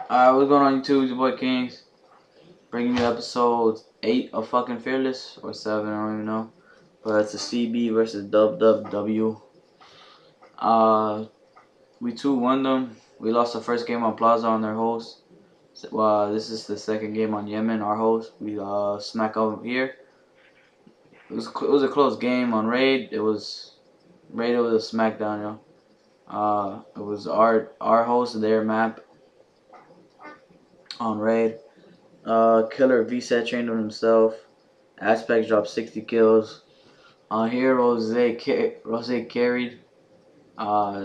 What's going on YouTube? It's your boy Kings, bringing you episode 8 of fucking Fearless, or 7, I don't even know. But it's a CB versus wWw1. We 2-1 them. We lost the first game on Plaza on their host. This is the second game on Yemen, our host. We smack over here. It was a close game on Raid. It was a smackdown, yo. It was our host, their map on Raid. Killer V-set trained on himself. Aspect dropped 60 kills. Here Rose carried.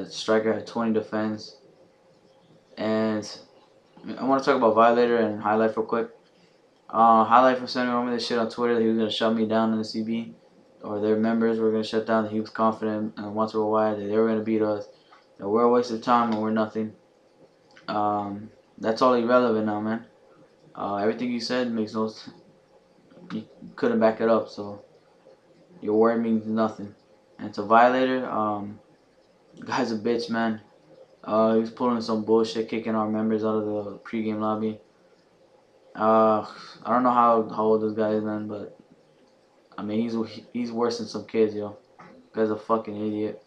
Striker had 20 defense. And I want to talk about Violator and Highlight real quick. Highlight for sending me this shit on Twitter that he was going to shut me down in the CB. Or their members were going to shut down. He was confident and once worldwide that they were going to beat us. That we're a waste of time and we're nothing. That's all irrelevant now, man. Everything you said makes no sense. You couldn't back it up, so your word means nothing. And to Violator, the guy's a bitch, man. He was pulling some bullshit, kicking our members out of the pregame lobby. I don't know how old this guy is, man, but I mean he's worse than some kids, yo. This guy's a fucking idiot.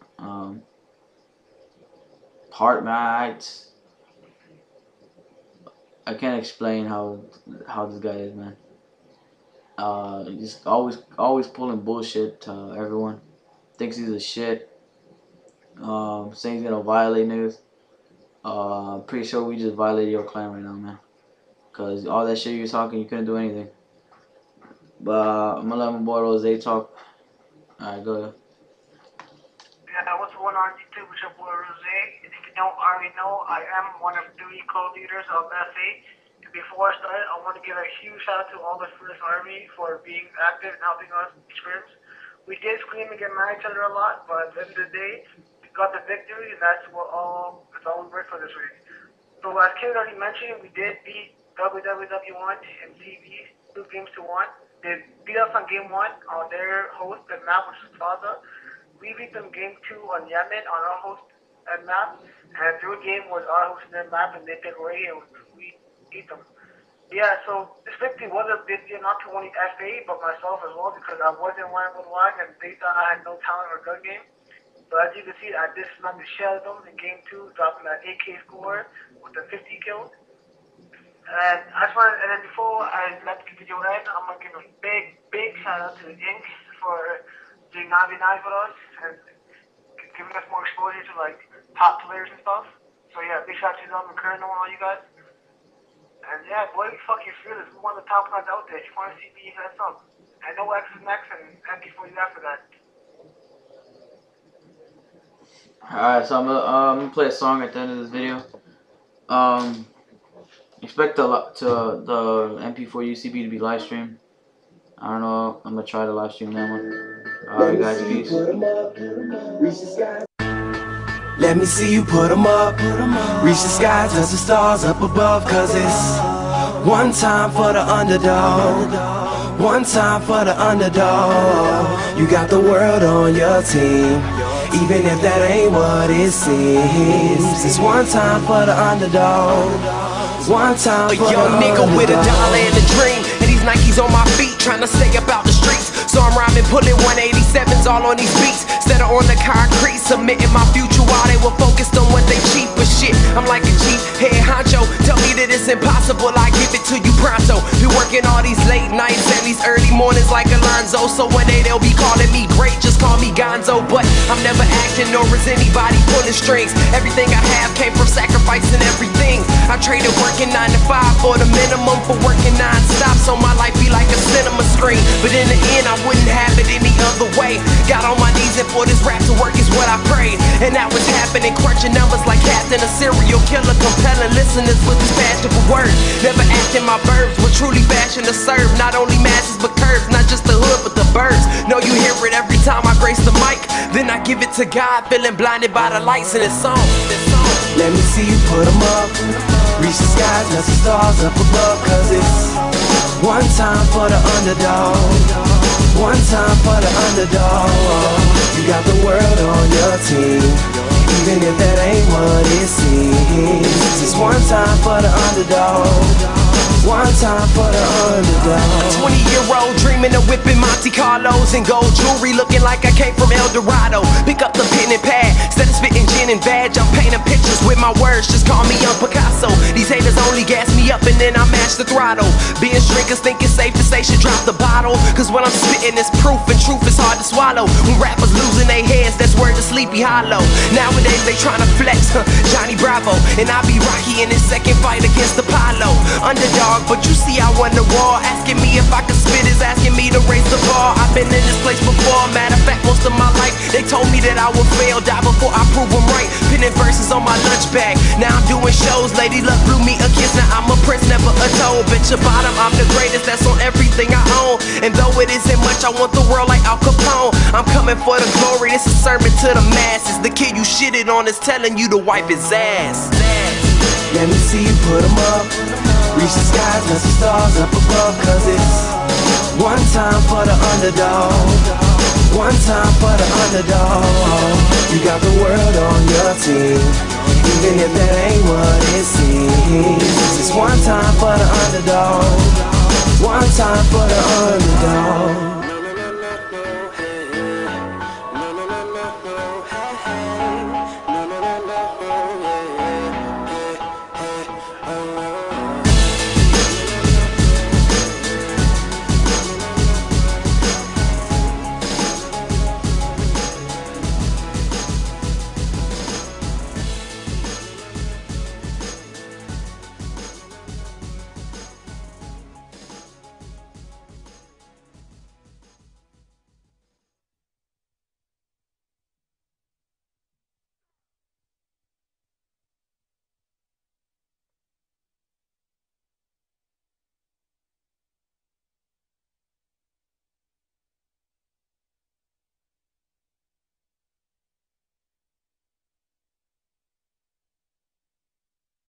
I can't explain how this guy is, man. He's always pulling bullshit to everyone. Thinks he's a shit. Saying he's gonna violate niggas. Pretty sure we just violated your clan right now, man. Cause all that shit you were talking, you couldn't do anything. But I'm gonna let my boy Rose talk. Alright, go ahead. Yeah, what's going on YouTube? It's your boy Rose. And if you don't already know, I am one of 3 co-leaders of FA. And before I start, I want to give a huge shout out to all the Fearless Army for being active and helping us scrims. We did scream and get mad at each other a lot, but at the end of the day, we got the victory, and that's all we worked for this week. So as Kid already mentioned, we did beat wWw1 and CB 2 games to 1. They beat us on game 1 on their host and map, which is Plaza. We beat them game 2 on Yemen on our host and map, and their game was our host and their map, and they picked Ray, and we beat them. Yeah, so this victory was a big deal, not to only FA, but myself as well, because I wasn't wearing wWW1, and they thought I had no talent or gun game. So as you can see, I just smacked the shell of them in game 2, dropping that 8K score with the 50 kills. And then before I let the video end, I'm gonna give a big shout out to Ink for doing 9v9 with us and giving us more exposure to like top players and stuff. So yeah, big shout out to them and Kern and all you guys. And yeah, boy, we fucking Fearless. We one of the top guys out there. If you want to see me, that's up. I know X is next and empty for you after that. Alright, so I'm gonna play a song at the end of this video. Expect the MP4 UCB to be live streamed. I don't know. I'm gonna try to live stream that one. Alright, guys, peace. Let me see you put 'em up. Reach the sky, touch the stars up above. Cause it's one time for the underdog. One time for the underdog. You got the world on your team, even if that ain't what it seems. It's one time for the underdog. One time for a young nigga with $1 and a dream, and these Nikes on my feet, trying to stay about the streets. So I'm rhyming, pulling 187s all on these beats, instead of on the concrete, submitting my future while they were focused on what they cheap. But shit, I'm like a cheap head honcho. Tell me that it's impossible, I give it to you pronto. Be working all these late nights and these early mornings like Alonzo. So one day they'll be calling me great, just call me Gonzo. But I'm never acting, nor is anybody pulling strings. Everything I have came from sacrificing everything. I traded working 9 to 5 for the minimum for working non-stop, so my life be like a cinema screen. But in the end, I wouldn't have it any other way. Got on my knees and for this rap to work is what I prayed. And that was happening, crunching numbers like Captain, a serial killer, compelling listeners with his passion for words. Never acting my verbs, but truly fashion to serve not only masses but curves, not just the hood but the birds. Know you hear it every time I grace the mic, then I give it to God, feeling blinded by the lights in this song. Let me see you put 'em up. Reach the skies, touch the stars up above. Cause it's one time for the underdog. One time for the underdog. You got the world on your team, even if that ain't what it seems. It's one time for the underdog. One time for the underdog. 20-year-old dreaming of whipping Monte Carlos and gold jewelry, looking like I came from El Dorado. Pick up the pen and pad, instead of spitting gin and badge, I'm painting pictures with my words, just call me Young Picasso. These haters only gas me up and then I mash the throttle. Binge drinkers think it's safe to say should drop the bottle, cause what I'm spitting is proof and truth is hard to swallow. When rappers losing their heads, that's word to Sleepy Hollow. Nowadays they tryna flex, Johnny Bravo, and I be Rocky in his second fight against Apollo. Underdog, but you see I won the war. Asking me if I could spit is asking me to raise the bar. I've been in this place before, matter of fact most of my life they told me that I would fail, die before I prove them right. Pinning verses on my lunch bag, now I'm doing shows. Lady Luck blew me a kiss, now I'm a prince, never a toad. Bitch your bottom, I'm the greatest, that's on everything I own. And though it isn't much, I want the world like Al Capone. I'm coming for the glory, this is a sermon to the masses. The kid you shitted on is telling you to wipe his ass. Let me see you put 'em up. Reach the skies, touch the stars up above. Cause it's one time for the underdog. One time for the underdog. You got the world on your team, even if that ain't what it seems. It's one time for the underdog. One time for the underdog.